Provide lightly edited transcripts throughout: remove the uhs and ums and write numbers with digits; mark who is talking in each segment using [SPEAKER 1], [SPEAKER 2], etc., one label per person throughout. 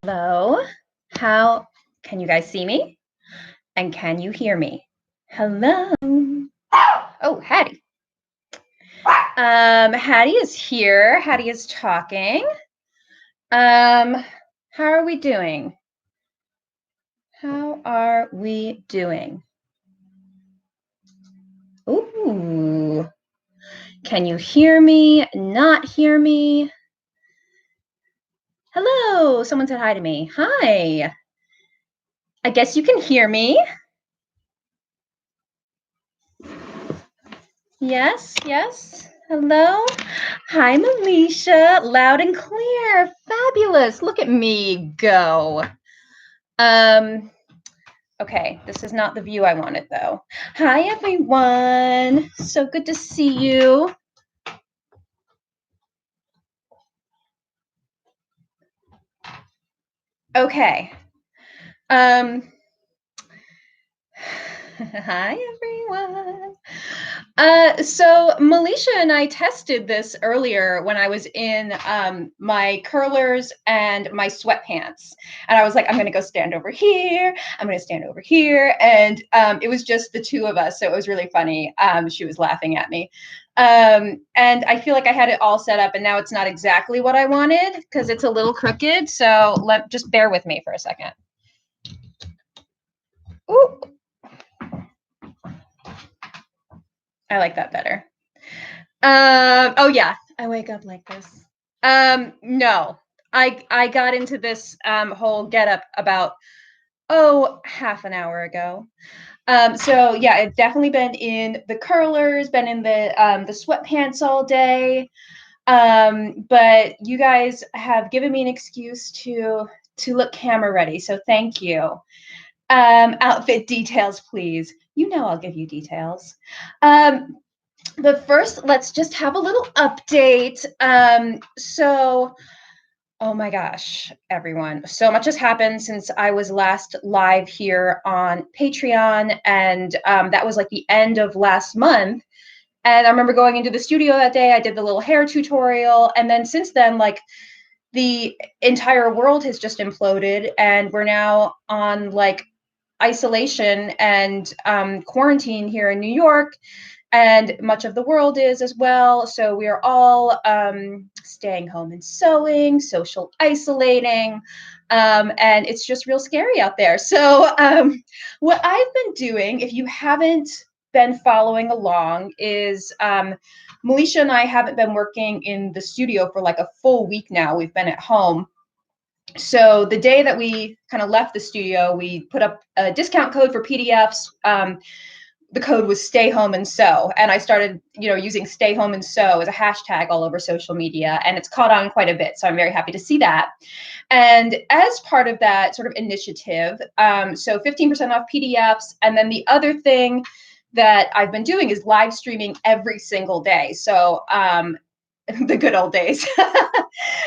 [SPEAKER 1] Hello. How can you guys see me? And can you hear me? Hello. Oh, Hattie. Hattie is here. Hattie is talking. How are we doing? How are we doing? Ooh. Can you hear me? Not hear me? Hello. Someone said hi to me. Hi. I guess you can hear me. Yes, yes. Hello. Hi, Malisha. Loud and clear. Fabulous. Look at me go. Um, okay, this is not the view I wanted though. Hi, everyone. So good to see you. Okay. Hi, everyone. So Malisha and I tested this earlier when I was in my curlers and my sweatpants. And I was like, I'm going to go stand over here. I'm going to stand over here. And it was just the two of us. So it was really funny. She was laughing at me. And I feel like I had it all set up and now it's not exactly what I wanted because it's a little crooked. So just bear with me for a second. Ooh. I like that better. Oh yeah, I wake up like this. No, I got into this whole getup about half an hour ago. So yeah, it's definitely been in the curlers, been in the sweatpants all day. But you guys have given me an excuse to look camera ready, so thank you. Outfit details, please. You know I'll give you details. But first, let's just have a little update. Oh my gosh, everyone. So much has happened since I was last live here on Patreon. And that was like the end of last month. And I remember going into the studio that day, I did the little hair tutorial. And then since then, like the entire world has just imploded. And we're now on like isolation and quarantine here in New York, and much of the world is as well. So we are all staying home and sewing, social isolating, and it's just real scary out there. So what I've been doing, if you haven't been following along, is Malisha and I haven't been working in the studio for like a full week now. We've been at home. So the day that we kind of left the studio, we put up a discount code for PDFs. The code was stay home and sew. And I started, using stay home and sew as a hashtag all over social media, and it's caught on quite a bit. So I'm very happy to see that. And as part of that sort of initiative, so 15% off PDFs. And then the other thing that I've been doing is live streaming every single day. So the good old days.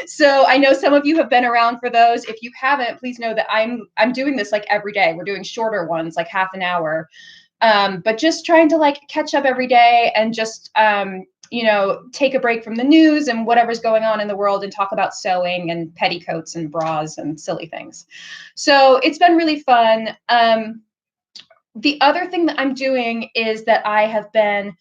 [SPEAKER 1] So I know some of you have been around for those. If you haven't, please know that I'm doing this like every day. We're doing shorter ones, like half an hour. But just trying to like catch up every day and just take a break from the news and whatever's going on in the world and talk about sewing and petticoats and bras and silly things. So it's been really fun. The other thing that I'm doing is that I have been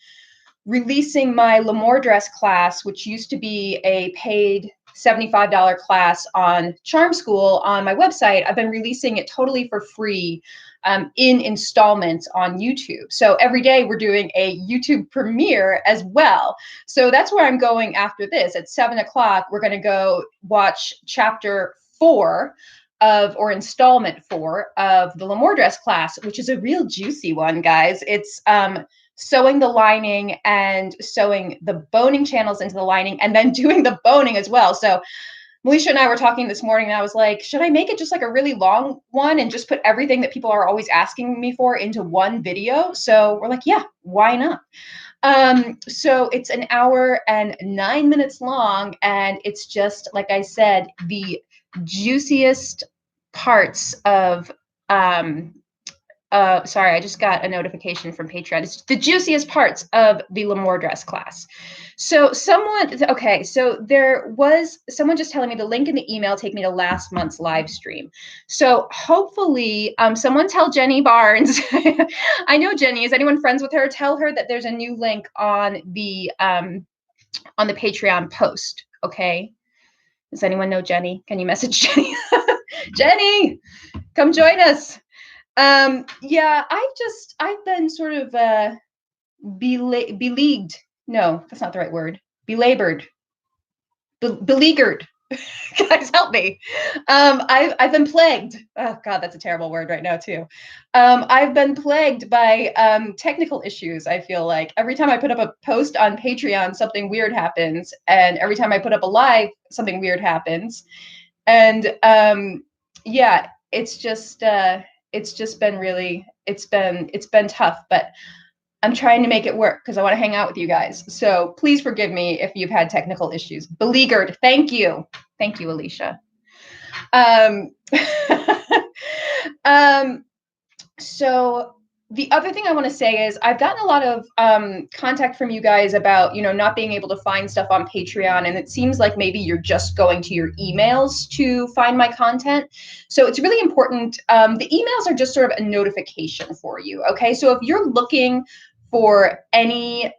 [SPEAKER 1] releasing my Lemoore dress class, which used to be a paid $75 class on Charm School on my website. I've been releasing it totally for free in installments on YouTube. So every day we're doing a YouTube premiere as well. So that's where I'm going after this. At 7 o'clock, we're going to go watch chapter 4 or installment 4 of the Lemoore dress class, which is a real juicy one, guys. It's sewing the lining and sewing the boning channels into the lining and then doing the boning as well. So Malisha and I were talking this morning and I was like, should I make it just like a really long one and just put everything that people are always asking me for into one video? So we're like, yeah, why not? So it's an hour and 9 minutes long, and it's just, like I said, the juiciest parts of sorry, I just got a notification from Patreon. It's the juiciest parts of the L'Amour dress class. So okay, so there was someone just telling me the link in the email take me to last month's live stream. So hopefully, someone tell Jenny Barnes. I know Jenny. Is anyone friends with her? Tell her that there's a new link on the Patreon post. Okay. Does anyone know Jenny? Can you message Jenny? Jenny, come join us. Yeah, I've been sort of beleagued. No, that's not the right word. Belabored. Beleaguered. Guys, help me. I've been plagued. Oh God, that's a terrible word right now too. I've been plagued by technical issues. I feel like every time I put up a post on Patreon, something weird happens, and every time I put up a live, something weird happens. And yeah, it's just been really, it's been tough, but I'm trying to make it work because I want to hang out with you guys. So please forgive me if you've had technical issues. Beleaguered. Thank you. Thank you, Alicia. So the other thing I want to say is I've gotten a lot of contact from you guys about, not being able to find stuff on Patreon. And it seems like maybe you're just going to your emails to find my content. So it's really important. The emails are just sort of a notification for you. Okay. So if you're looking for any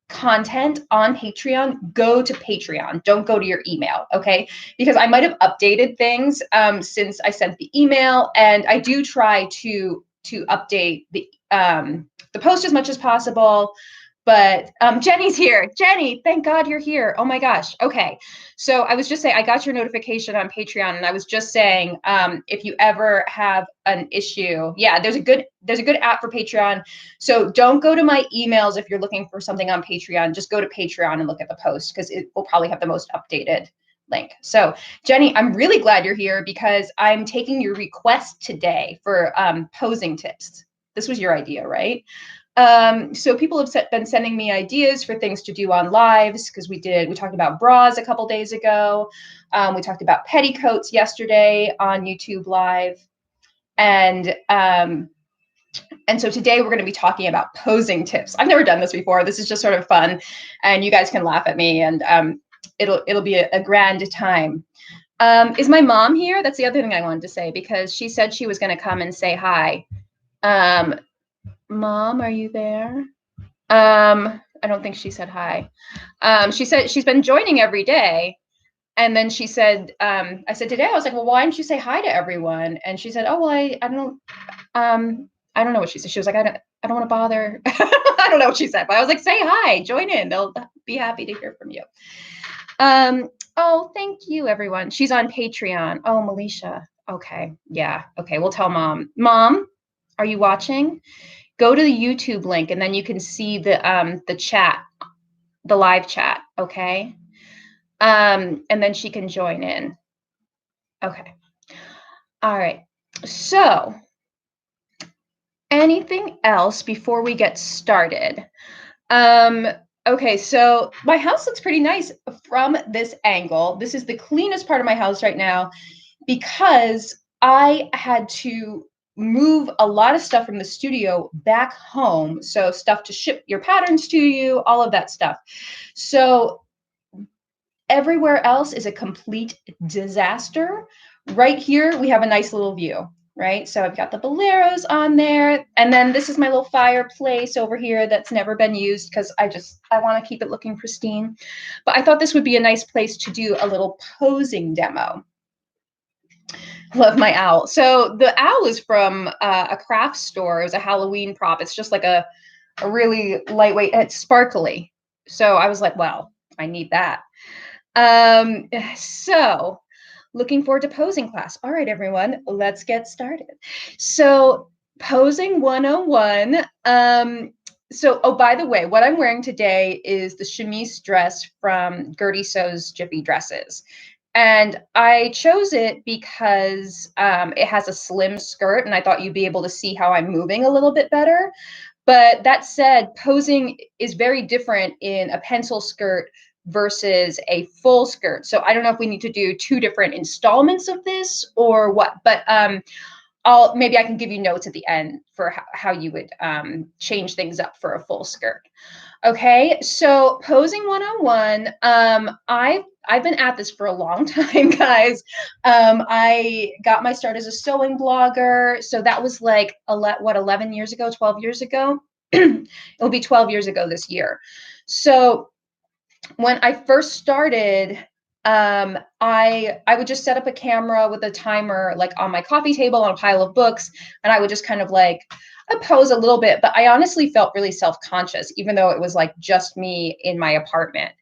[SPEAKER 1] content on Patreon, go to Patreon. Don't go to your email, okay? Because I might have updated things since I sent the email, and I do try to update the post as much as possible. But Jenny's here. Jenny, thank God you're here. Oh my gosh. Okay. So I was just saying, I got your notification on Patreon, and I was just saying, if you ever have an issue, yeah, there's a good app for Patreon. So don't go to my emails if you're looking for something on Patreon. Just go to Patreon and look at the post because it will probably have the most updated link. So Jenny, I'm really glad you're here because I'm taking your request today for posing tips. This was your idea, right? So people have been sending me ideas for things to do on lives because we talked about bras a couple days ago. We talked about petticoats yesterday on YouTube Live. And so today we're going to be talking about posing tips. I've never done this before. This is just sort of fun, and you guys can laugh at me, and it'll be a grand time. Is my mom here? That's the other thing I wanted to say because she said she was going to come and say hi. Mom, are you there? I don't think she said hi. She said she's been joining every day. And then she said, I said today, I was like, well, why didn't you say hi to everyone? And she said, oh, well, I don't know what she said. She was like, I don't want to bother. I don't know what she said, but I was like, say hi, join in. They'll be happy to hear from you. Oh, thank you, everyone. She's on Patreon. Oh, Malisha. Okay. Yeah. Okay. We'll tell mom. Mom, are you watching? Go to the YouTube link and then you can see the chat, the live chat. Okay. And then she can join in. Okay. All right. So anything else before we get started? Okay, so my house looks pretty nice from this angle. This is the cleanest part of my house right now because I had to move a lot of stuff from the studio back home. So stuff to ship your patterns to you, all of that stuff. So everywhere else is a complete disaster. Right here, we have a nice little view, right? So I've got the boleros on there. And then this is my little fireplace over here that's never been used because I want to keep it looking pristine. But I thought this would be a nice place to do a little posing demo. Love my owl. So the owl is from a craft store. It was a Halloween prop. It's just like a really lightweight, it's sparkly. So I was like, well, I need that. So looking forward to posing class. All right, everyone, let's get started. So posing 101. Oh, by the way, what I'm wearing today is the chemise dress from Gertie Sew's Jiffy Dresses. And I chose it because it has a slim skirt and I thought you'd be able to see how I'm moving a little bit better. But that said, posing is very different in a pencil skirt versus a full skirt. So I don't know if we need to do two different installments of this or what, but maybe I can give you notes at the end for how you would change things up for a full skirt. Okay, so posing 101. I've been at this for a long time, guys. I got my start as a sewing blogger, so that was like 11 years ago, 12 years ago. It'll be 12 years ago this year. So when I first started, I would just set up a camera with a timer like on my coffee table on a pile of books, and I would just kind of like pose a little bit, but I honestly felt really self-conscious, even though it was like just me in my apartment.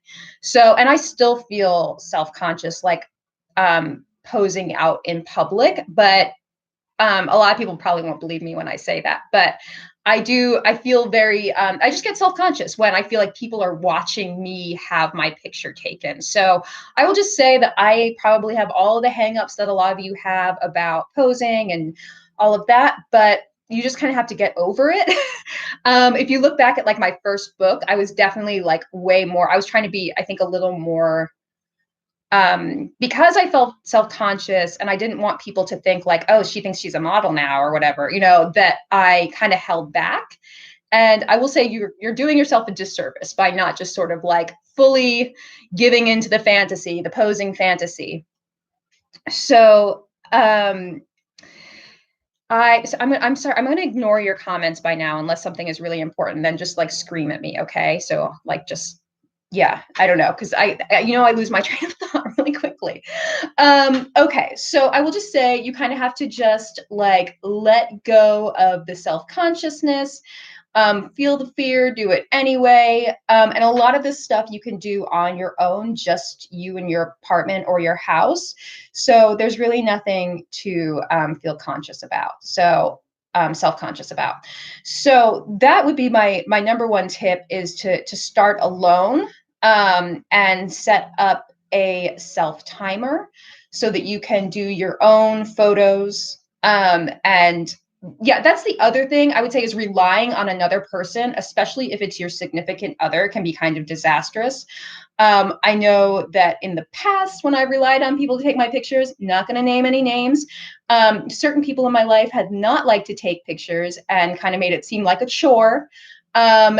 [SPEAKER 1] So, and I still feel self-conscious, like posing out in public, but a lot of people probably won't believe me when I say that, but I feel very, I just get self-conscious when I feel like people are watching me have my picture taken. So I will just say that I probably have all of the hangups that a lot of you have about posing and all of that, but you just kind of have to get over it. If you look back at like my first book, I was definitely like way more, I was trying to be, I think, a little more, because I felt self-conscious and I didn't want people to think like, oh, she thinks she's a model now or whatever, you know, that I kind of held back. And I will say you're doing yourself a disservice by not just sort of like fully giving into the fantasy, the posing fantasy. So, I'm sorry, I'm going to ignore your comments by now unless something is really important. Then just like scream at me, okay? So like just, yeah, I don't know, because I lose my train of thought really quickly. Okay, so I will just say you kind of have to just like let go of the self-consciousness. Feel the fear, do it anyway. And a lot of this stuff you can do on your own, just you in your apartment or your house. So there's really nothing to feel conscious about. So self-conscious about. So that would be my number one tip, is to start alone, and set up a self timer so that you can do your own photos, and yeah, that's the other thing I would say, is relying on another person, especially if it's your significant other, can be kind of disastrous. I know that in the past, when I relied on people to take my pictures, not going to name any names, certain people in my life had not liked to take pictures and kind of made it seem like a chore. And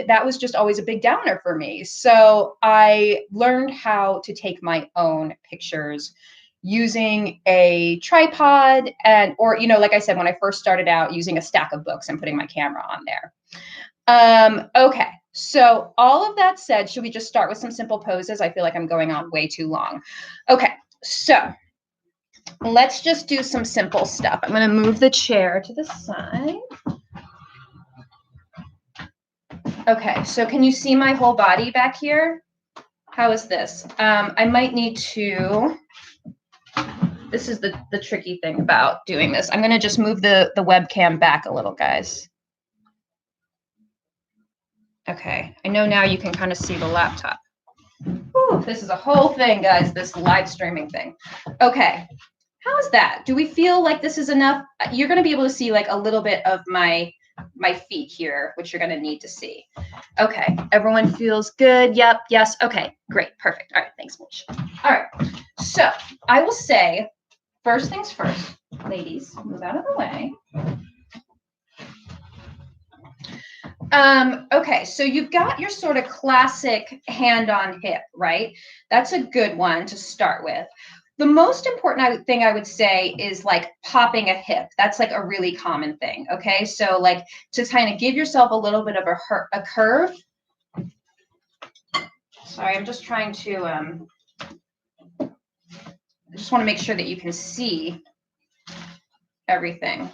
[SPEAKER 1] that was just always a big downer for me. So I learned how to take my own pictures using a tripod, or, you know, like I said, when I first started out, using a stack of books and putting my camera on there. Okay, so all of that said, should we just start with some simple poses? I feel like I'm going on way too long. Okay, so let's just do some simple stuff. I'm going to move the chair to the side. Okay, so can you see my whole body back here? How is this? I might need to, this is the tricky thing about doing this. I'm gonna just move the webcam back a little, guys. Okay, I know now you can kind of see the laptop. Whew, this is a whole thing, guys, this live streaming thing. Okay, how is that? Do we feel like this is enough? You're gonna be able to see like a little bit of my feet here, which you're gonna need to see. Okay, everyone feels good? Yep, yes, okay, great, perfect. All right, thanks, Mitch. All right, so I will say, first things first, ladies, move out of the way. Okay, so you've got your sort of classic hand on hip, right? That's a good one to start with. The most important thing I would say is like popping a hip. That's like a really common thing, okay? So like to kind of give yourself a little bit of a curve. Sorry, I'm just trying to, I just want to make sure that you can see everything.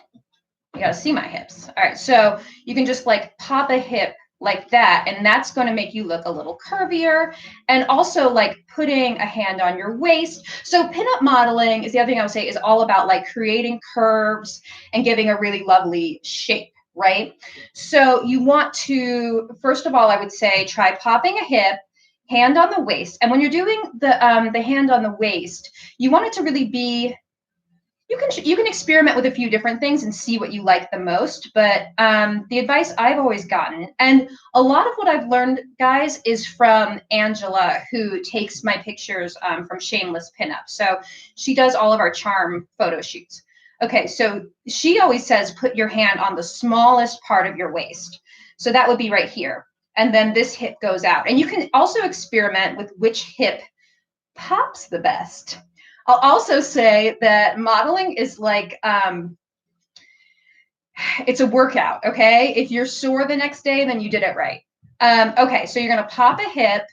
[SPEAKER 1] You gotta see my hips. All right, so you can just like pop a hip like that, and that's going to make you look a little curvier, and also like putting a hand on your waist. So pinup modeling is the other thing I would say, is all about like creating curves and giving a really lovely shape, right? So you want to, first of all, I would say try popping a hip, hand on the waist, and when you're doing the hand on the waist, you want it to really be, you can experiment with a few different things and see what you like the most. But the advice I've always gotten, and a lot of what I've learned, guys, is from Angela, who takes my pictures from Shameless Pinup. So she does all of our charm photo shoots. Okay, so she always says put your hand on the smallest part of your waist. So that would be right here. And then this hip goes out. And you can also experiment with which hip pops the best. I'll also say that modeling is like, it's a workout, okay? If you're sore the next day, then you did it right. Okay, so you're gonna pop a hip,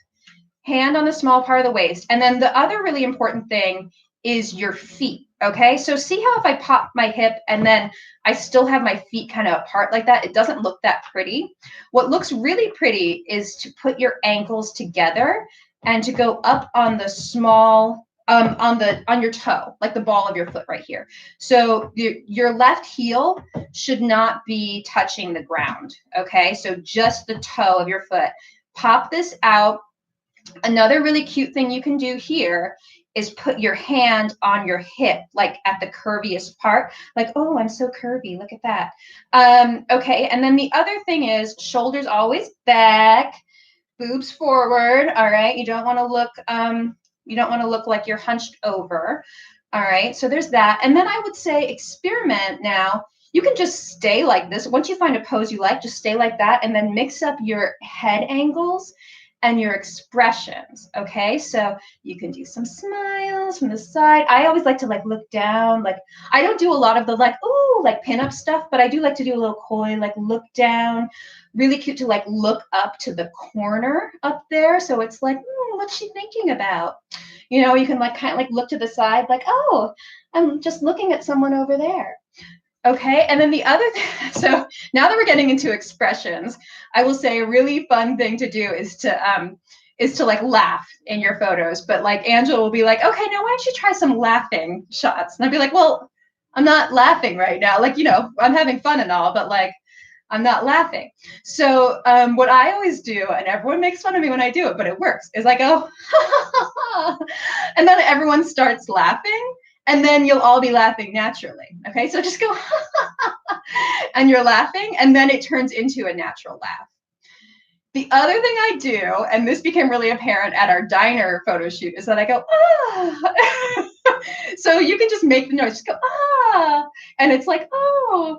[SPEAKER 1] hand on the small part of the waist. And then the other really important thing is your feet. Okay. So see how if I pop my hip and then I still have my feet kind of apart like that, it doesn't look that pretty. What looks really pretty is to put your ankles together and to go up on the small on your toe, like the ball of your foot right here. So your left heel should not be touching the ground. Okay. So just the toe of your foot. Pop this out. Another really cute thing you can do here is put your hand on your hip, like at the curviest part, like, oh, I'm so curvy, look at that. Okay, and then the other thing is shoulders always back, boobs forward, all right? You don't wanna look like you're hunched over, all right? So there's that. And then I would say experiment now. You can just stay like this. Once you find a pose you like, just stay like that and then mix up your head angles and your expressions, okay? So you can do some smiles from the side. I always like to like look down, like I don't do a lot of the like, ooh, like pinup stuff, but I do like to do a little coy, like look down. Really cute to like look up to the corner up there. So it's like, what's she thinking about? You know, you can like kind of like look to the side, like, oh, I'm just looking at someone over there. Okay, and then the other thing, so now that we're getting into expressions, I will say a really fun thing to do is to like laugh in your photos. But like Angela will be like, okay, now why don't you try some laughing shots? And I'd be like, well, I'm not laughing right now. Like, you know, I'm having fun and all, but like I'm not laughing. So what I always do, and everyone makes fun of me when I do it, but it works, is I go, and then everyone starts laughing. And then you'll all be laughing naturally. Okay, so just go, and you're laughing, and then it turns into a natural laugh. The other thing I do, and this became really apparent at our diner photo shoot, is that I go, ah. So you can just make the noise, just go, ah. And it's like, oh.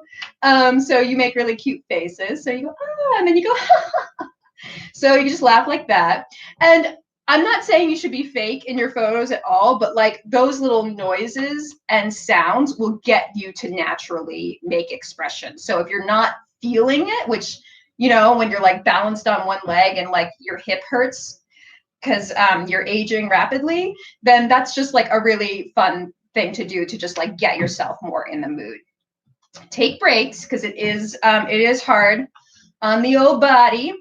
[SPEAKER 1] So you make really cute faces. So you go, ah, and then you go, ha. So you just laugh like that. And I'm not saying you should be fake in your photos at all, but like those little noises and sounds will get you to naturally make expressions. So if you're not feeling it, which, you know, when you're like balanced on one leg and like your hip hurts because you're aging rapidly, then that's just like a really fun thing to do to just like get yourself more in the mood. Take breaks because it is hard on the old body.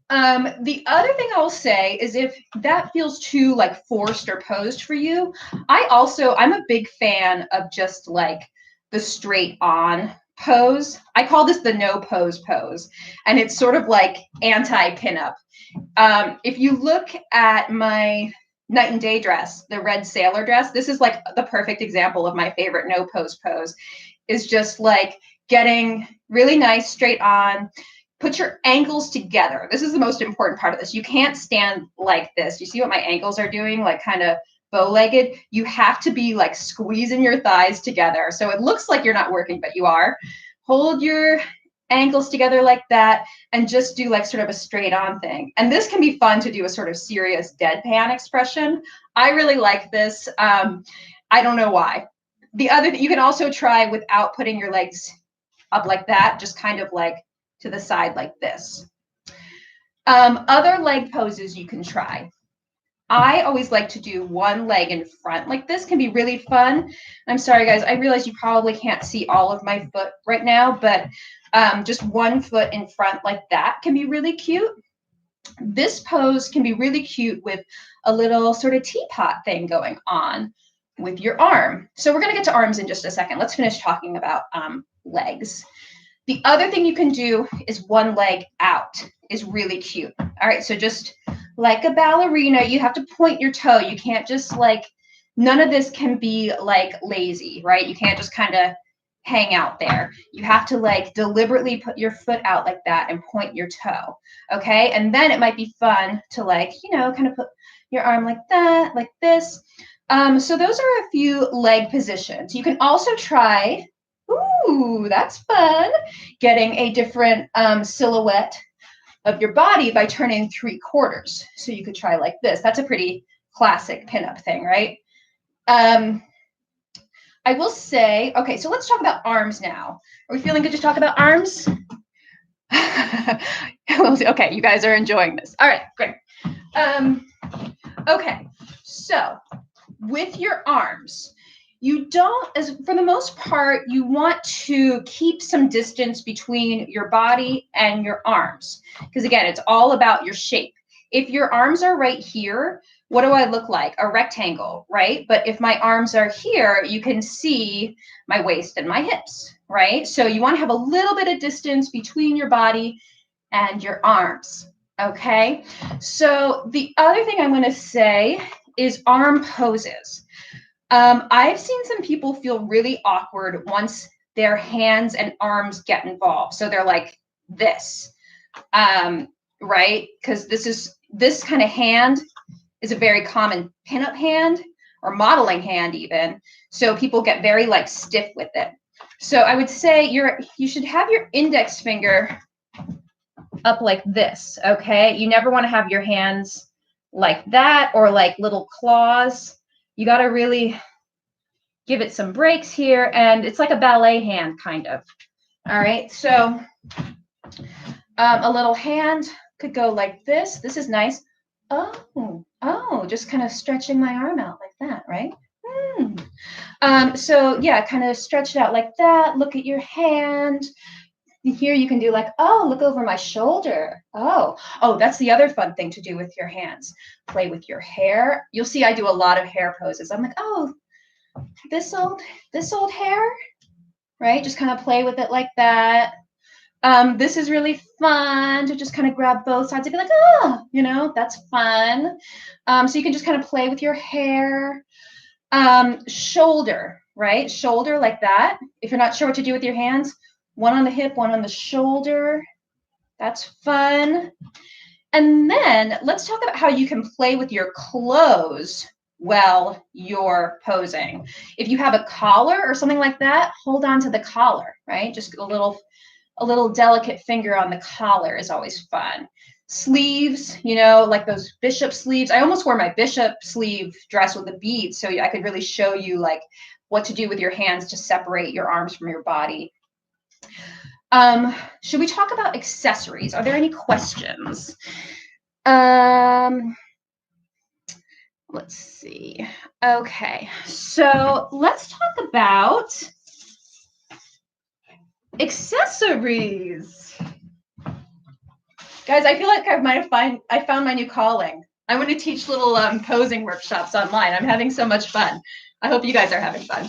[SPEAKER 1] The other thing I'll say is if that feels too like forced or posed for you, I'm a big fan of just like the straight on pose. I call this the no pose pose, and it's sort of like anti pinup. If you look at my night and day dress, the red sailor dress, this is like the perfect example of my favorite no pose pose, is just like getting really nice straight on. Put your ankles together. This is the most important part of this. You can't stand like this. You see what my ankles are doing, like kind of bow-legged? You have to be like squeezing your thighs together. So it looks like you're not working, but you are. Hold your ankles together like that and just do like sort of a straight on thing. And this can be fun to do a sort of serious deadpan expression. I really like this. I don't know why. The other, you can also try without putting your legs up like that, just kind of like to the side like this. Other leg poses you can try. I always like to do one leg in front like this. Can be really fun. I'm sorry guys, I realize you probably can't see all of my foot right now, but just one foot in front like that can be really cute. This pose can be really cute with a little sort of teapot thing going on with your arm. So we're going to get to arms in just a second. Let's finish talking about legs. The other thing you can do is one leg out is really cute. All right, so just like a ballerina, you have to point your toe. You can't just like, none of this can be like lazy, right? You can't just kind of hang out there. You have to like deliberately put your foot out like that and point your toe, okay? And then it might be fun to like, you know, kind of put your arm like that, like this. So those are a few leg positions. You can also try Ooh, that's fun. Getting a different silhouette of your body by turning 3/4. So you could try like this. That's a pretty classic pinup thing, right? I will say, okay, so let's talk about arms now. Are we feeling good to talk about arms? Okay, you guys are enjoying this. All right, great. Okay, so with your arms, you don't, as for the most part, you want to keep some distance between your body and your arms. Because again, it's all about your shape. If your arms are right here, what do I look like? A rectangle, right? But if my arms are here, you can see my waist and my hips, right? So you want to have a little bit of distance between your body and your arms, okay? So the other thing I'm going to say is arm poses. I've seen some people feel really awkward once their hands and arms get involved. So they're like this, right? Because this kind of hand is a very common pinup hand or modeling hand even. So people get very like stiff with it. So I would say you should have your index finger up like this, okay? You never want to have your hands like that or like little claws. You got to really give it some breaks here, and it's like a ballet hand kind of. All right, so a little hand could go like this. This is nice. Oh, just kind of stretching my arm out like that, right? So yeah, kind of stretch it out like that. Look at your hand. Here you can do like, oh, look over my shoulder. Oh, that's the other fun thing to do with your hands. Play with your hair. You'll see I do a lot of hair poses. I'm like, oh, this old hair, right? Just kind of play with it like that. This is really fun to just kind of grab both sides and be like, oh, that's fun. So you can just kind of play with your hair. Shoulder, right? Shoulder like that. If you're not sure what to do with your hands, one on the hip, one on the shoulder. That's fun. And then let's talk about how you can play with your clothes while you're posing. If you have a collar or something like that, hold on to the collar, right? Just a little delicate finger on the collar is always fun. Sleeves, like those bishop sleeves. I almost wore my bishop sleeve dress with the beads so I could really show you like what to do with your hands to separate your arms from your body. Should we talk about accessories? Are there any questions? Let's see. Okay, so let's talk about accessories. Guys, I feel like I found my new calling. I want to teach little posing workshops online. I'm having so much fun. I hope you guys are having fun.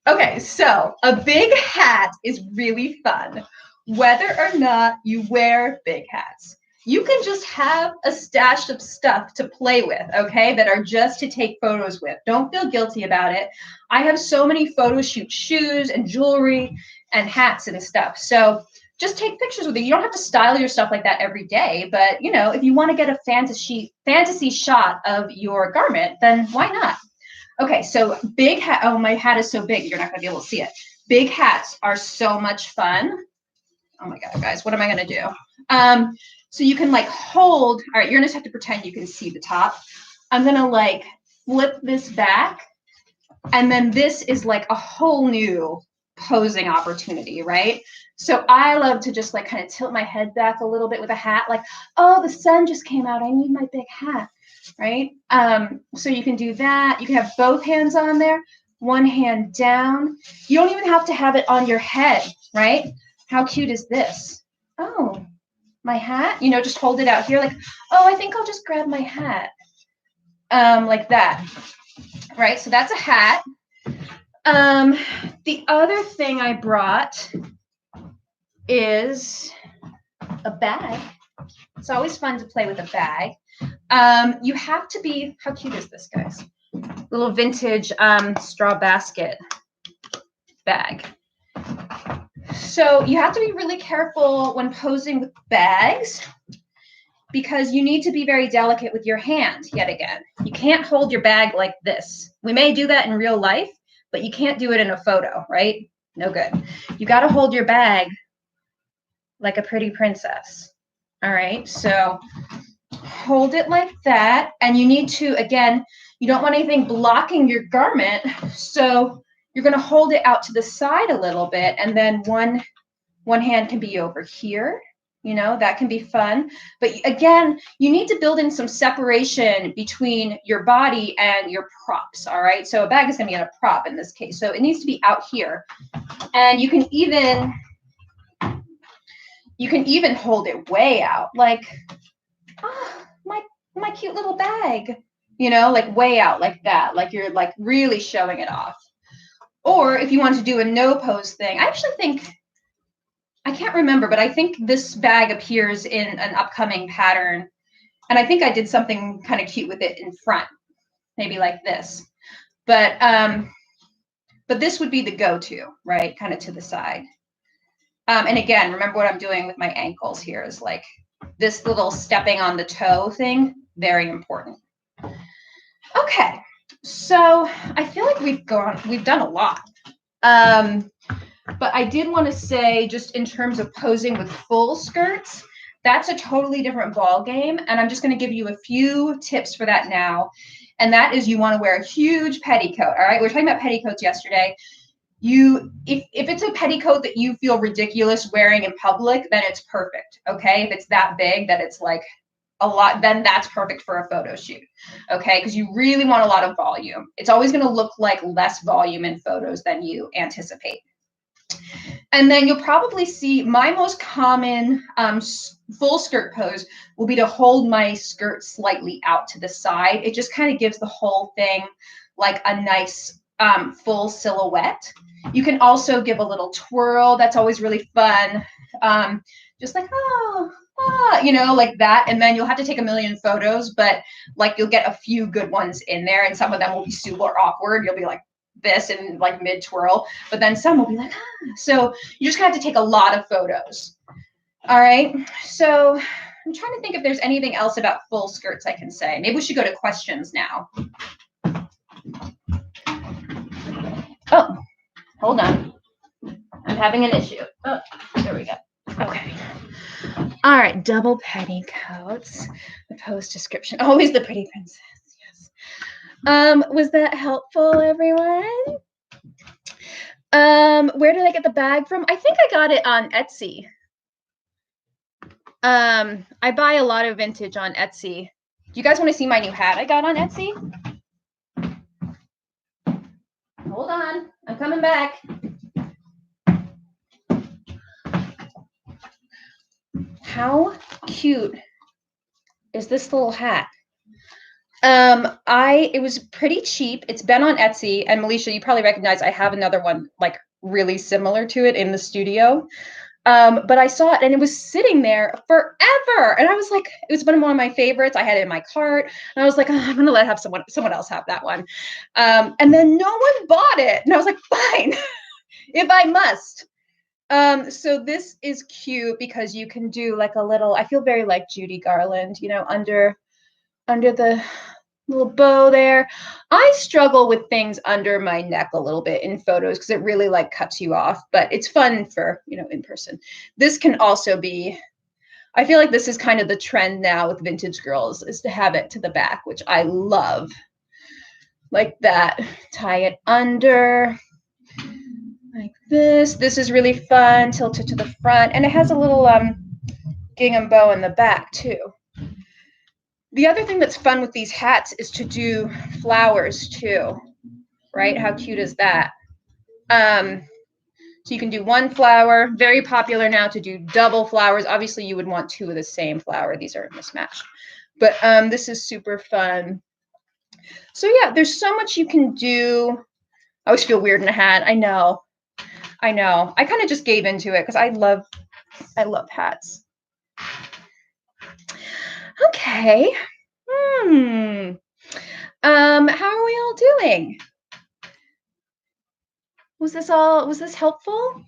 [SPEAKER 1] Okay, so a big hat is really fun, whether or not you wear big hats. You can just have a stash of stuff to play with, okay, that are just to take photos with. Don't feel guilty about it. I have so many photo shoot shoes and jewelry and hats and stuff. So just take pictures with it. You don't have to style your stuff like that every day, but if you want to get a fantasy shot of your garment, then why not? Okay, so big hat. Oh, my hat is so big, you're not going to be able to see it. Big hats are so much fun. Oh my God, guys, what am I going to do? So you can like hold, all right, you're going to have to pretend you can see the top. I'm going to like flip this back. And then this is like a whole new posing opportunity, right? So I love to just like kind of tilt my head back a little bit with a hat, like, oh, the sun just came out. I need my big hat, right? So you can do that. You can have both hands on there, one hand down. You don't even have to have it on your head, right? How cute is this? Oh, my hat, just hold it out here like, oh, I think I'll just grab my hat, like that, right? So that's a hat. The other thing I brought is a bag. It's always fun to play with a bag. You have to be, how cute is this, guys? Little vintage straw basket bag. So you have to be really careful when posing with bags because you need to be very delicate with your hand yet again. You can't hold your bag like this. We may do that in real life, but you can't do it in a photo, right? No good. You got to hold your bag like a pretty princess. All right, so hold it like that. And you need to, again, you don't want anything blocking your garment. So you're going to hold it out to the side a little bit. And then one hand can be over here. You know, that can be fun. But again, you need to build in some separation between your body and your props. All right. So a bag is going to be in a prop in this case. So it needs to be out here. And you can even hold it way out, like, my cute little bag, you know, like way out like that, like you're like really showing it off. Or if you want to do a no pose thing, I actually think, I can't remember, but I think this bag appears in an upcoming pattern. And I think I did something kind of cute with it in front, maybe like this. But this would be the go-to, right? Kind of to the side. And again, remember what I'm doing with my ankles here is like this little stepping on the toe thing, very important. Okay, so I feel like we've done a lot. But I did want to say, just in terms of posing with full skirts, that's a totally different ball game. And I'm just going to give you a few tips for that now. And that is, you want to wear a huge petticoat. All right, we were talking about petticoats yesterday. If it's a petticoat that you feel ridiculous wearing in public, then it's perfect. Okay, if it's that big that it's like a lot, then that's perfect for a photo shoot. Okay, because you really want a lot of volume. It's always going to look like less volume in photos than you anticipate. And then you'll probably see my most common full skirt pose will be to hold my skirt slightly out to the side. It just kind of gives the whole thing like a nice full silhouette. You can also give a little twirl. That's always really fun. Just like, you know, like that. And then you'll have to take a million photos, but like you'll get a few good ones in there, and some of them will be super awkward. You'll be like this and like mid twirl, but then some will be like, So you just have to take a lot of photos. All right. So I'm trying to think if there's anything else about full skirts I can say. Maybe we should go to questions now. Oh, hold on. I'm having an issue. Oh, there we go. Okay. All right. Double petticoats. The pose description. Always the pretty princess. Yes. Was that helpful, everyone? Where did I get the bag from? I think I got it on Etsy. I buy a lot of vintage on Etsy. Do you guys want to see my new hat I got on Etsy? Hold on, I'm coming back. How cute is this little hat? It was pretty cheap. It's been on Etsy, and Malisha, you probably recognize I have another one like really similar to it in the studio. But I saw it and it was sitting there forever. And I was like, it was one of my favorites. I had it in my cart and I was like, I'm going to have someone else have that one. And then no one bought it. And I was like, fine, if I must. So this is cute because you can do like a little, I feel very like Judy Garland, you know, under the little bow there. I struggle with things under my neck a little bit in photos because it really like cuts you off, but it's fun for, you know, in person. This can also be, I feel like this is kind of the trend now with vintage girls, is to have it to the back, which I love. Like that. Tie it under like this. This is really fun. Tilt it to the front, and it has a little gingham bow in the back too. The other thing that's fun with these hats is to do flowers too, right? How cute is that? So you can do one flower. Very popular now to do double flowers. Obviously, you would want two of the same flower. These are mismatched. But this is super fun. So yeah, there's so much you can do. I always feel weird in a hat. I know. I kind of just gave into it because I love hats. Okay. How are we all doing? Was this helpful?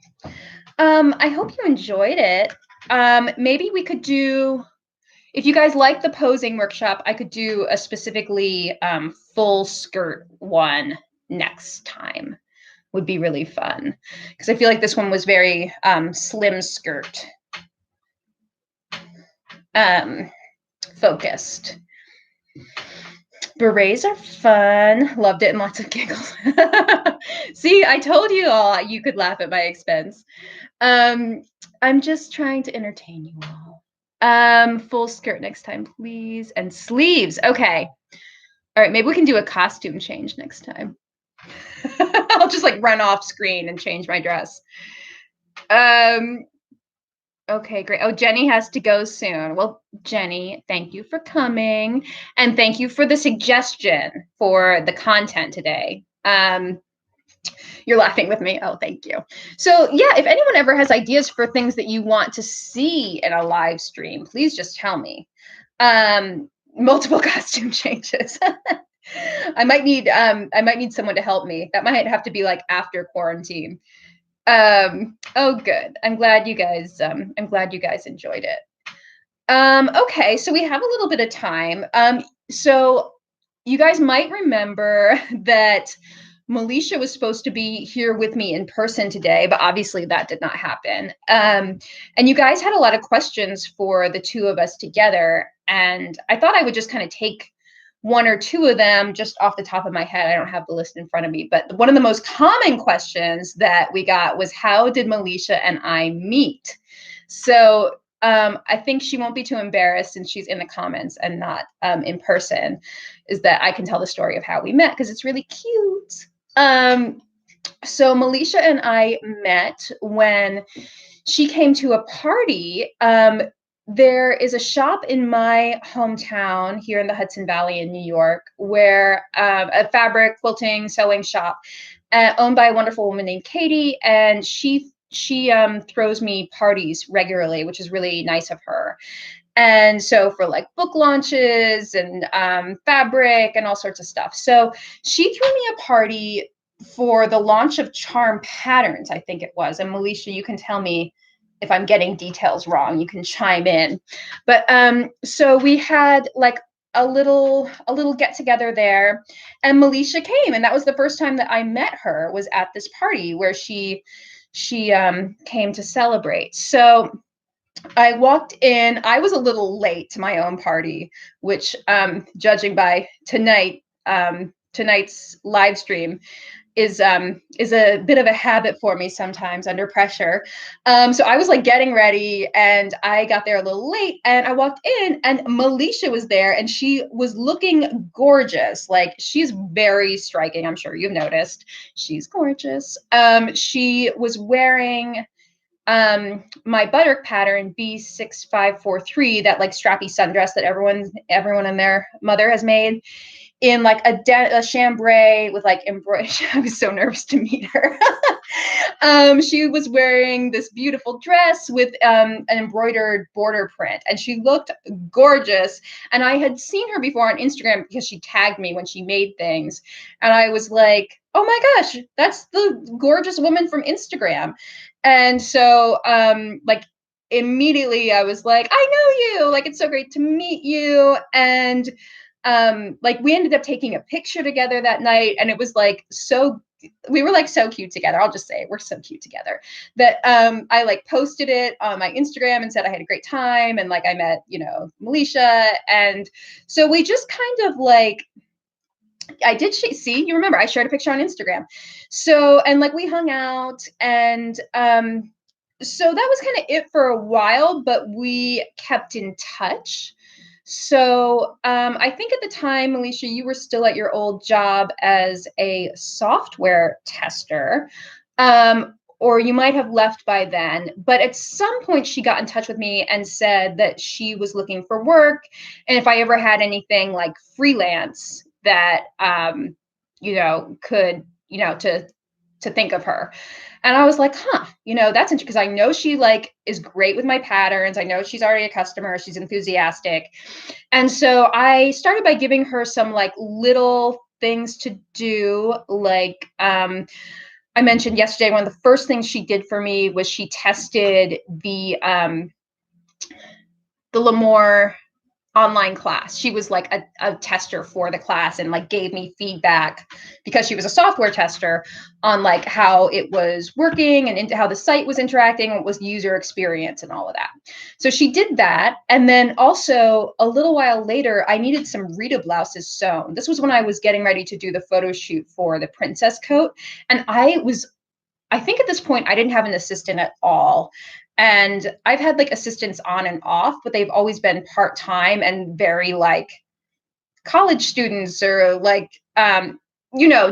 [SPEAKER 1] I hope you enjoyed it. Maybe we could do, if you guys like the posing workshop, I could do a specifically full skirt one next time. would be really fun, because I feel like this one was very slim skirt focused. Berets are fun. Loved it and lots of giggles. See, I told you all you could laugh at my expense. I'm just trying to entertain you all. Full skirt next time, please. And sleeves. Okay. All right, maybe we can do a costume change next time. I'll just like run off screen and change my dress. Okay, great. Oh, Jenny has to go soon. Well, Jenny, thank you for coming. And thank you for the suggestion for the content today. You're laughing with me. Oh, thank you. So yeah, if anyone ever has ideas for things that you want to see in a live stream, please just tell me. Multiple costume changes. I might need someone to help me. That might have to be like after quarantine. Oh, good. I'm glad you guys enjoyed it. Okay, so we have a little bit of time. So you guys might remember that Malisha was supposed to be here with me in person today, but obviously that did not happen. And you guys had a lot of questions for the two of us together, and I thought I would just kind of take one or two of them just off the top of my head. I don't have the list in front of me, but one of the most common questions that we got was, how did Malisha and I meet? So I think she won't be too embarrassed since she's in the comments and not in person, is that I can tell the story of how we met, because it's really cute. So Malisha and I met when she came to a party. There is a shop in my hometown here in the Hudson Valley in New York where a fabric, quilting, sewing shop owned by a wonderful woman named Katie. And she throws me parties regularly, which is really nice of her. And so for like book launches and fabric and all sorts of stuff. So she threw me a party for the launch of Charm Patterns, I think it was. And Malisha, you can tell me if I'm getting details wrong, you can chime in. But so we had like a little get together there, and Malisha came, and that was the first time that I met her, was at this party where she came to celebrate. So I walked in. I was a little late to my own party, which judging by tonight's live stream is a bit of a habit for me sometimes under pressure. So I was like getting ready, and I got there a little late, and I walked in, and Malisha was there, and she was looking gorgeous. Like, she's very striking. I'm sure you've noticed. She's gorgeous. She was wearing my buttock pattern B6543, that like strappy sundress that everyone and their mother has made, in like a chambray with like embroidery. I was so nervous to meet her. She was wearing this beautiful dress with an embroidered border print, and she looked gorgeous. And I had seen her before on Instagram because she tagged me when she made things. And I was like, oh my gosh, that's the gorgeous woman from Instagram. And so like immediately I was like, I know you, like, it's so great to meet you. And like we ended up taking a picture together that night, and it was like we were like so cute together. I'll just say it, we're so cute together that I like posted it on my Instagram and said I had a great time, and like I met, Malisha. And so we just kind of like, see, you remember I shared a picture on Instagram. So, and like we hung out, and so that was kind of it for a while, but we kept in touch. So I think at the time, Malisha, you were still at your old job as a software tester, or you might have left by then. But at some point, she got in touch with me and said that she was looking for work, and if I ever had anything like freelance that, could, to think of her. And I was like, that's interesting, because I know she like is great with my patterns. I know she's already a customer. She's enthusiastic. And so I started by giving her some like little things to do. Like I mentioned yesterday, one of the first things she did for me was she tested the Lemoore online class. She was like a tester for the class and like gave me feedback because she was a software tester on like how it was working and into how the site was interacting, what was user experience and all of that. So she did that. And then also a little while later, I needed some Rita blouses sewn. This was when I was getting ready to do the photo shoot for the princess coat. And I think at this point, I didn't have an assistant at all. And I've had like assistants on and off, but they've always been part-time and very like college students or like,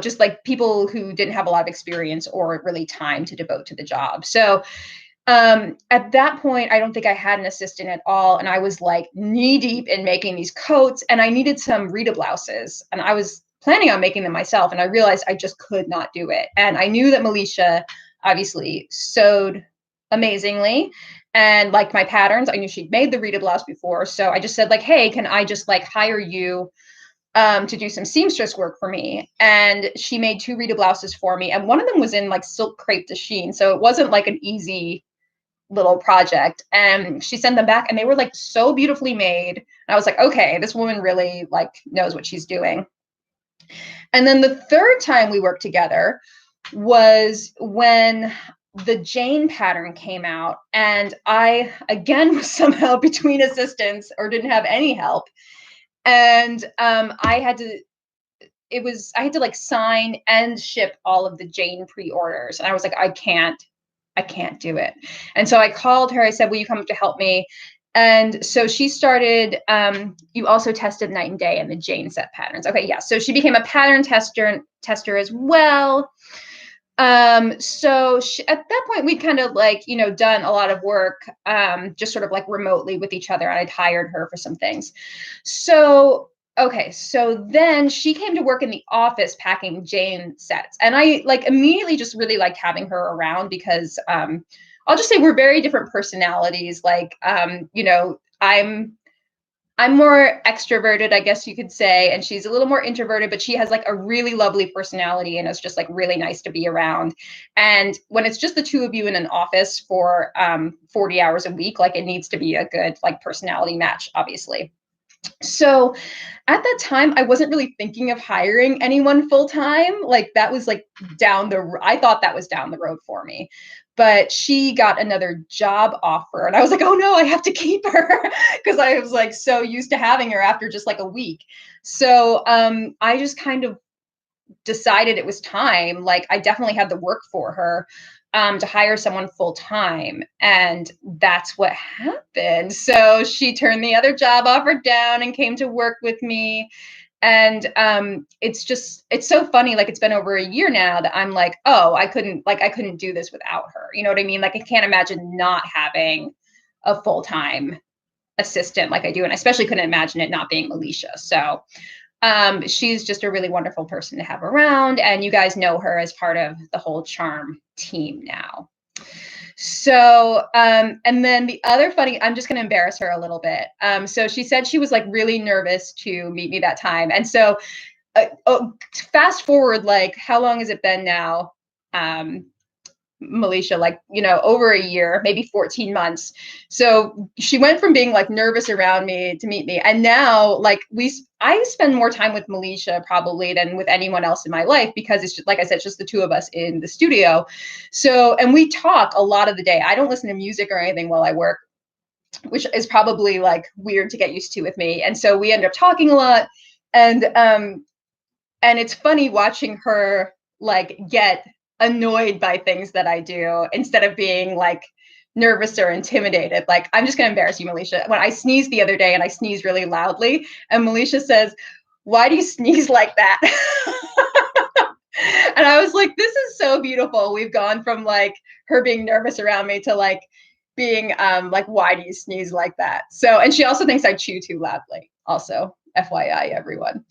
[SPEAKER 1] just like people who didn't have a lot of experience or really time to devote to the job. So at that point, I don't think I had an assistant at all. And I was like knee deep in making these coats and I needed some Rita blouses and I was planning on making them myself. And I realized I just could not do it. And I knew that Malisha obviously sewed amazingly and liked my patterns. I knew she'd made the Rita blouse before. So I just said like, hey, can I just like hire you to do some seamstress work for me? And she made 2 Rita blouses for me. And one of them was in like silk crepe de chine. So it wasn't like an easy little project. And she sent them back and they were like so beautifully made. And I was like, okay, this woman really like knows what she's doing. And then the third time we worked together was when the Jane pattern came out. And I, again, was somehow between assistants or didn't have any help. And I had to like sign and ship all of the Jane pre-orders. And I was like, I can't do it. And so I called her. I said, will you come up to help me? And so she started, you also tested night and day in the Jane set patterns. Okay, yeah. So she became a pattern tester as well. So at that point, we kind of like, done a lot of work, just sort of like remotely with each other. And I'd hired her for some things. So okay, so then she came to work in the office packing Jane sets. And I like immediately just really liked having her around because I'll just say we're very different personalities. Like I'm more extroverted, I guess you could say, and she's a little more introverted, but she has like a really lovely personality and it's just like really nice to be around. And when it's just the two of you in an office for 40 hours a week, like it needs to be a good like personality match, obviously. So at that time, I wasn't really thinking of hiring anyone full time. Like that was like I thought that was down the road for me. But she got another job offer and I was like, oh no, I have to keep her because I was like so used to having her after just like a week. So I just kind of decided it was time. Like I definitely had the work for her to hire someone full time. And that's what happened. So she turned the other job offer down and came to work with me. And it's so funny. Like it's been over a year now that I'm like, oh, I couldn't do this without her. You know what I mean? Like I can't imagine not having a full-time assistant like I do. And I especially couldn't imagine it not being Malisha. So she's just a really wonderful person to have around. And you guys know her as part of the whole Charm team now. So, and then the other funny, I'm just going to embarrass her a little bit. So she said she was like really nervous to meet me that time. And so fast forward, like, how long has it been now? Malisha, like, over a year, maybe 14 months. So she went from being like nervous around me to meet me. And now like I spend more time with Malisha probably than with anyone else in my life because it's just, like I said, it's just the two of us in the studio. So, and we talk a lot of the day. I don't listen to music or anything while I work, which is probably like weird to get used to with me. And so we end up talking a lot. And it's funny watching her like get annoyed by things that I do instead of being like nervous or intimidated. Like, I'm just going to embarrass you, Malisha. When I sneezed the other day and I sneezed really loudly, and Malisha says, why do you sneeze like that? And I was like, this is so beautiful. We've gone from like her being nervous around me to like being like, why do you sneeze like that? So, and she also thinks I chew too loudly. Also, FYI, everyone.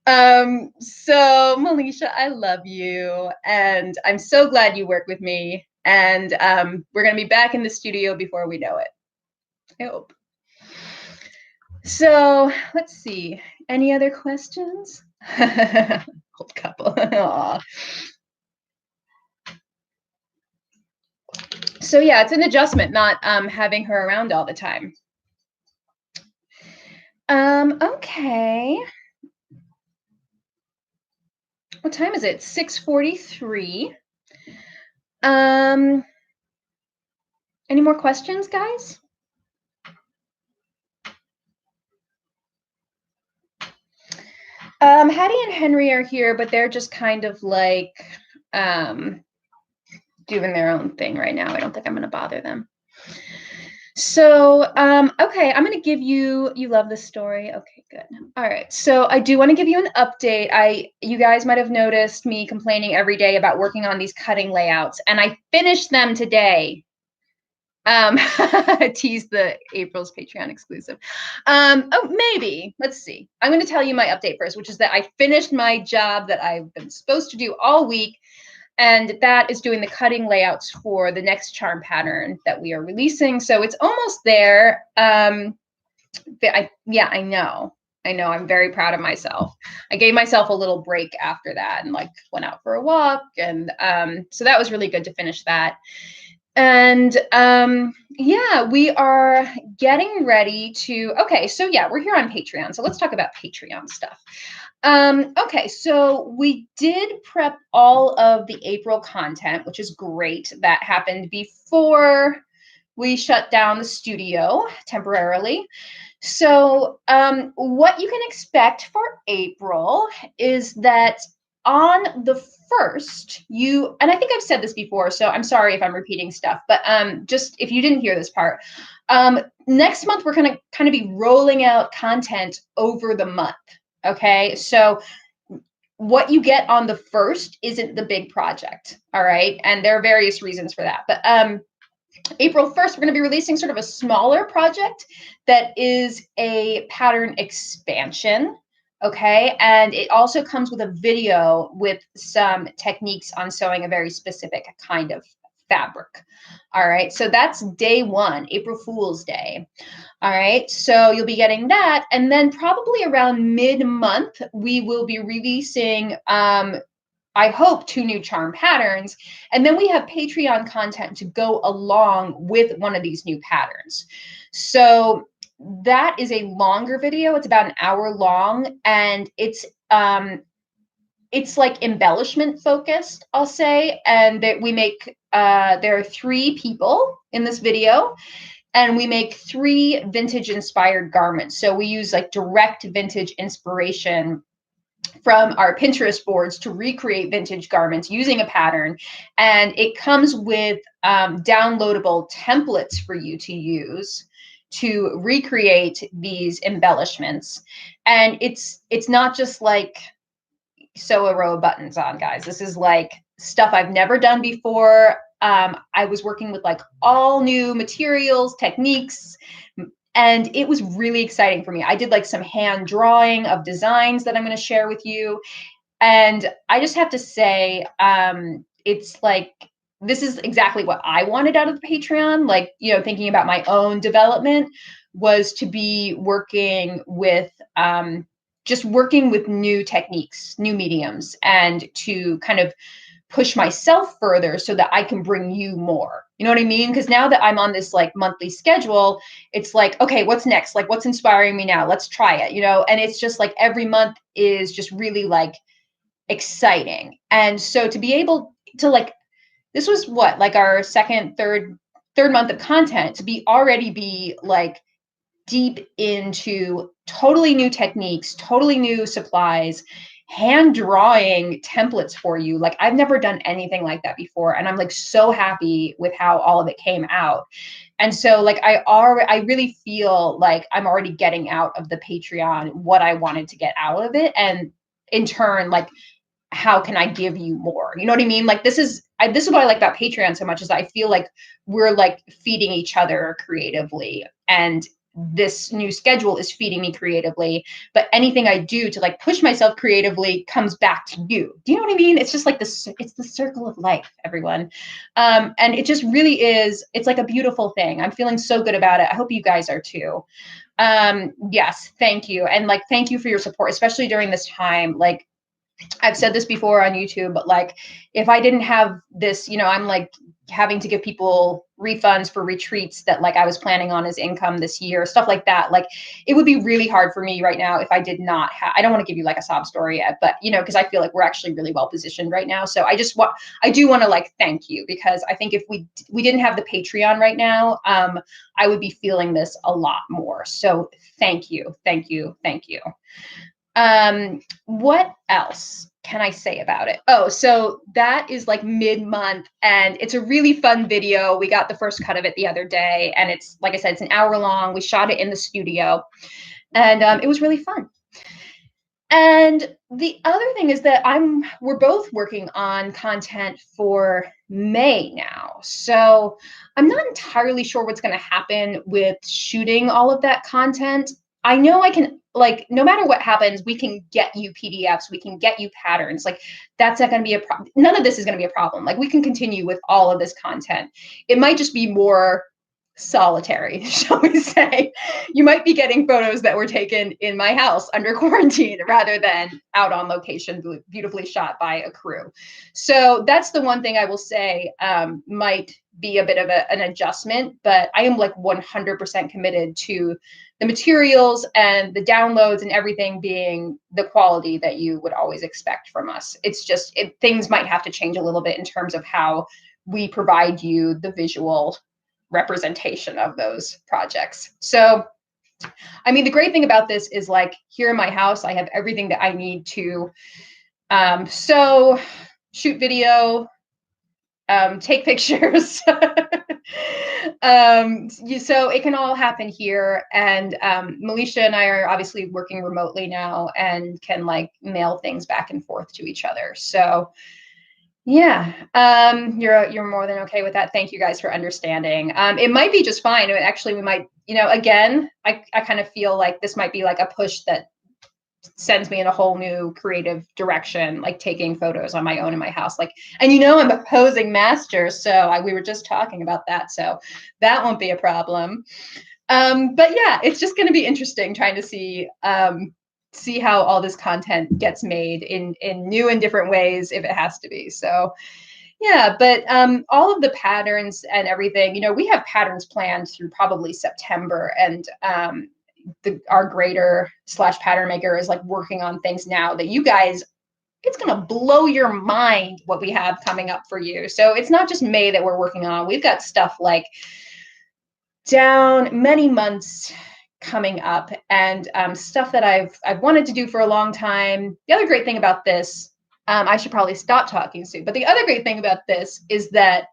[SPEAKER 1] So Malisha, I love you. And I'm so glad you work with me. And we're going to be back in the studio before we know it. I hope. So let's see. Any other questions? Old couple. So yeah, it's an adjustment not having her around all the time. Okay. What time is it? 6:43. Um, any more questions, guys? Hattie and Henry are here, but they're just kind of like doing their own thing right now. I don't think I'm going to bother them. So, okay, I'm going to give you love this story. Okay, good. All right. So I do want to give you an update. You guys might have noticed me complaining every day about working on these cutting layouts, and I finished them today. Tease the April's Patreon exclusive. Maybe. Let's see. I'm going to tell you my update first, which is that I finished my job that I've been supposed to do all week, and that is doing the cutting layouts for the next charm pattern that we are releasing. So it's almost there. Yeah, I know. I'm very proud of myself. I gave myself a little break after that and like went out for a walk, and so that was really good to finish that. And yeah, we are getting ready to, okay, so yeah, we're here on Patreon. So let's talk about Patreon stuff. Okay, so we did prep all of the April content, which is great. That happened before we shut down the studio temporarily. So what you can expect for April is that on the 1st, and I think I've said this before, so I'm sorry if I'm repeating stuff, but just if you didn't hear this part, next month we're going to kind of be rolling out content over the month. Okay, so what you get on the 1st isn't the big project. All right, and there are various reasons for that, but April 1st, we're going to be releasing sort of a smaller project that is a pattern expansion. Okay, and it also comes with a video with some techniques on sewing a very specific kind of fabric. All right, so that's day 1, April Fool's Day. All right, so you'll be getting that, and then probably around mid-month, we will be releasing I hope 2 new charm patterns. And then we have Patreon content to go along with one of these new patterns. So that is a longer video. It's about an hour long, and it's like embellishment focused, I'll say. And that we make there are 3 people in this video, and we make 3 vintage inspired garments. So we use like direct vintage inspiration from our Pinterest boards to recreate vintage garments using a pattern. And it comes with downloadable templates for you to use to recreate these embellishments. And it's not just like sew a row of buttons on, guys. This is like stuff I've never done before. I was working with like all new materials, techniques, and it was really exciting for me. I did like some hand drawing of designs that I'm going to share with you. And I just have to say, it's like, this is exactly what I wanted out of the Patreon. Like, thinking about my own development was to be working with, just working with new techniques, new mediums, and to kind of push myself further so that I can bring you more. You know what I mean? Because now that I'm on this like monthly schedule, it's like, okay, what's next? Like, what's inspiring me now? Let's try it, And it's just like every month is just really like exciting. And so to be able to like, this was what, like our third month of content, to already be like deep into totally new techniques, totally new supplies, hand drawing templates for you. Like I've never done anything like that before. And I'm like so happy with how all of it came out. And so like I really feel like I'm already getting out of the Patreon what I wanted to get out of it. And in turn, like, how can I give you more? You know what I mean? Like this is what I like about Patreon so much, is I feel like we're like feeding each other creatively, and this new schedule is feeding me creatively, but anything I do to like push myself creatively comes back to you. Do you know what I mean? It's just like this, it's the circle of life, everyone. And it just really is, it's like a beautiful thing. I'm feeling so good about it. I hope you guys are too. Yes, thank you. And like, thank you for your support, especially during this time. Like, I've said this before on YouTube, but like, if I didn't have this, I'm like having to give people refunds for retreats that like I was planning on as income this year, stuff like that. Like, it would be really hard for me right now if I did not have, I don't want to give you like a sob story yet, but because I feel like we're actually really well positioned right now. So I do want to like thank you, because I think if we didn't have the Patreon right now, I would be feeling this a lot more. So thank you, thank you, thank you. What else can I say about it? Oh, so that is like mid-month, and it's a really fun video. We got the first cut of it the other day, and it's, like I said, it's an hour long. We shot it in the studio, and it was really fun. And the other thing is that we're both working on content for May now. So I'm not entirely sure what's going to happen with shooting all of that content. I know I can, like, no matter what happens, we can get you PDFs, we can get you patterns. Like, that's not going to be a problem. None of this is going to be a problem. Like, we can continue with all of this content. It might just be more solitary, shall we say. You might be getting photos that were taken in my house under quarantine rather than out on location, beautifully shot by a crew. So that's the one thing I will say might be a bit of an adjustment, but I am like 100% committed to the materials and the downloads and everything being the quality that you would always expect from us. It's just, things might have to change a little bit in terms of how we provide you the visual representation of those projects. So, I mean, the great thing about this is, like, here in my house, I have everything that I need to sew, shoot video, take pictures. So it can all happen here. And Malisha and I are obviously working remotely now and can like mail things back and forth to each other. So yeah, you're more than okay with that. Thank you guys for understanding. It might be just fine. Actually, we might, again, I kind of feel like this might be like a push that sends me in a whole new creative direction, like taking photos on my own in my house. Like, and I'm a posing master, so we were just talking about that, so that won't be a problem. But yeah, it's just going to be interesting trying to see how all this content gets made in new and different ways, if it has to be. So yeah, but all of the patterns and everything, we have patterns planned through probably September, and our grader / pattern maker is like working on things now that you guys, it's going to blow your mind what we have coming up for you. So it's not just May that we're working on. We've got stuff like down many months coming up, and stuff that I've wanted to do for a long time. The other great thing about this, I should probably stop talking soon, but the other great thing about this is that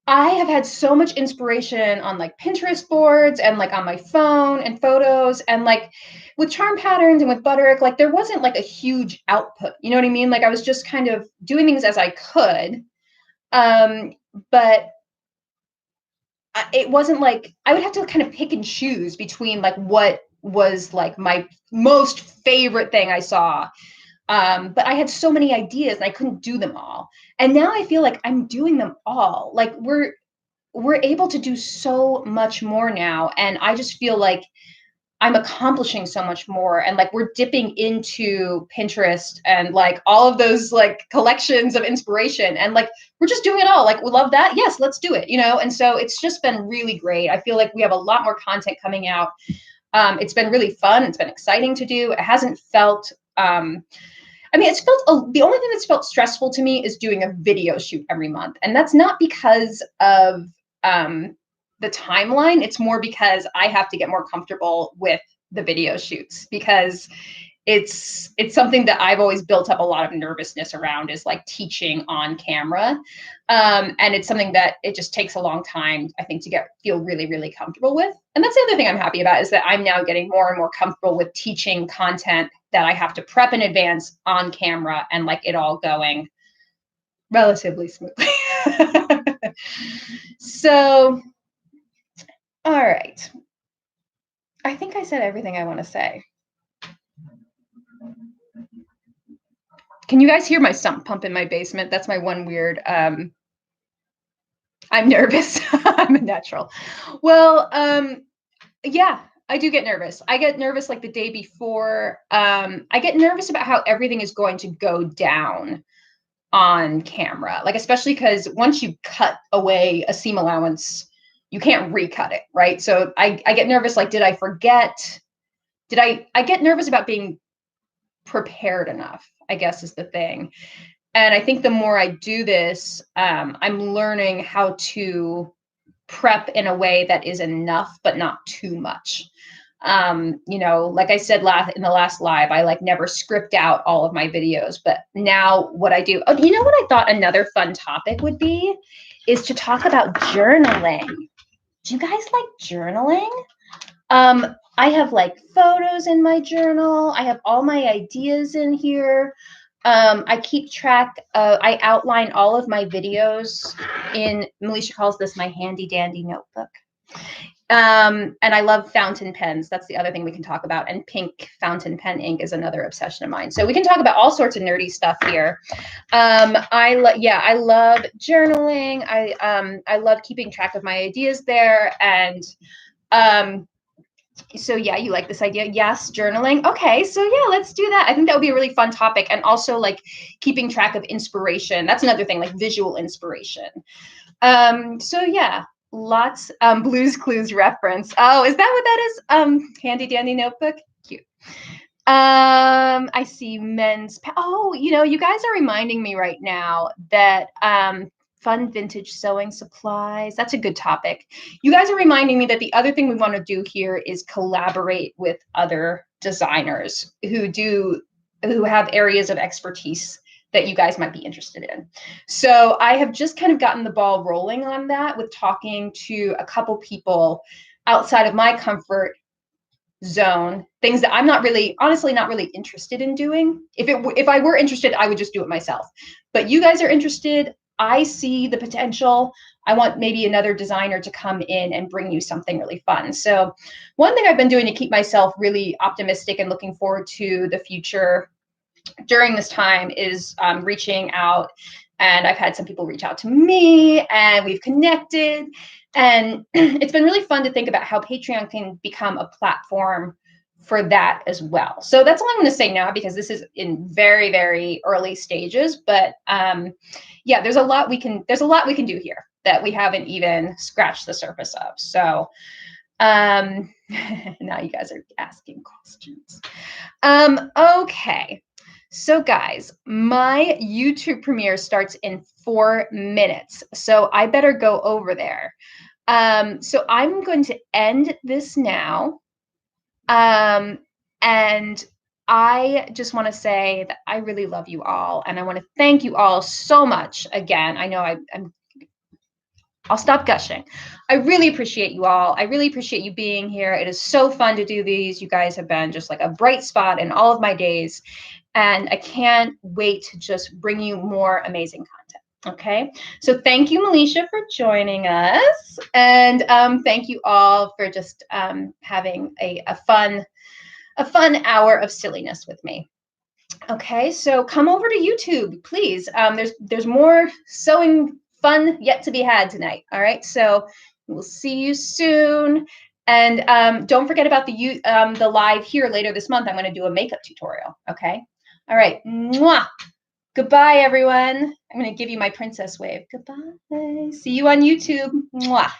[SPEAKER 1] I have had so much inspiration on like Pinterest boards and like on my phone and photos, and like with charm patterns and with Butterick, like there wasn't like a huge output. You know what I mean? Like I was just kind of doing things as I could. But it wasn't like I would have to kind of pick and choose between like what was like my most favorite thing I saw. But I had so many ideas and I couldn't do them all. And now I feel like I'm doing them all. Like we're able to do so much more now. And I just feel like I'm accomplishing so much more, and like we're dipping into Pinterest and like all of those like collections of inspiration, and like we're just doing it all. Like, we love that. Yes, let's do it, And so it's just been really great. I feel like we have a lot more content coming out. It's been really fun. It's been exciting to do. It hasn't felt, it's felt, the only thing that's felt stressful to me is doing a video shoot every month. And that's not because of, the timeline. It's more because I have to get more comfortable with the video shoots, because it's something that I've always built up a lot of nervousness around, is like teaching on camera. And it's something that it just takes a long time, I think, to feel really, really comfortable with. And that's the other thing I'm happy about, is that I'm now getting more and more comfortable with teaching content that I have to prep in advance on camera, and like it all going relatively smoothly. So, all right. I think I said everything I want to say. Can you guys hear my sump pump in my basement? That's my one weird, I'm nervous. I'm a natural. Well, yeah, I do get nervous. I get nervous like the day before. I get nervous about how everything is going to go down on camera, like especially because once you cut away a seam allowance, you can't recut it, right? So I get nervous, like, did I forget? I get nervous about being prepared enough, I guess is the thing. And I think the more I do this, I'm learning how to prep in a way that is enough, but not too much. You know, like I said in the last live, I like never script out all of my videos, but now what I do, oh, you know what I thought another fun topic would be is to talk about journaling. Do you guys like journaling? I have like photos in my journal. I have all my ideas in here. I keep track, I outline all of my videos in, Malisha calls this my handy dandy notebook. And I love fountain pens. That's the other thing we can talk about. And pink fountain pen ink is another obsession of mine. So we can talk about all sorts of nerdy stuff here. I love journaling. I love keeping track of my ideas there. And so yeah, you like this idea? Yes, journaling. Okay, so yeah, let's do that. I think that would be a really fun topic. And also like keeping track of inspiration. That's another thing, like visual inspiration. So yeah, lots Blues Clues reference. Oh, is that what that is? Handy dandy notebook. Cute. I see men's. Oh, you know, you guys are reminding me right now that fun vintage sewing supplies. That's a good topic. You guys are reminding me that the other thing we want to do here is collaborate with other designers who have areas of expertise that you guys might be interested in. So I have just kind of gotten the ball rolling on that with talking to a couple people outside of my comfort zone, things that I'm honestly not really interested in doing. If I were interested, I would just do it myself. But you guys are interested. I see the potential. I want maybe another designer to come in and bring you something really fun. So one thing I've been doing to keep myself really optimistic and looking forward to the future during this time is reaching out. And I've had some people reach out to me and we've connected. And it's been really fun to think about how Patreon can become a platform for that as well. So that's all I'm going to say now, because this is in very, very early stages. But yeah, there's a lot we can do here that we haven't even scratched the surface of. So now you guys are asking questions. Okay. So guys, my YouTube premiere starts in 4 minutes. So I better go over there. So I'm going to end this now. And I just want to say that I really love you all. And I want to thank you all so much. Again, I know I'll stop gushing. I really appreciate you all. I really appreciate you being here. It is so fun to do these. You guys have been just like a bright spot in all of my days. And I can't wait to just bring you more amazing content. Okay, so thank you, Malisha, for joining us. And thank you all for just having a fun hour of silliness with me. Okay, so come over to YouTube, please. There's more sewing fun yet to be had tonight. All right, so we'll see you soon. And don't forget about the live here later this month. I'm going to do a makeup tutorial. Okay. All right. Mwah. Goodbye, everyone. I'm going to give you my princess wave. Goodbye. See you on YouTube. Mwah.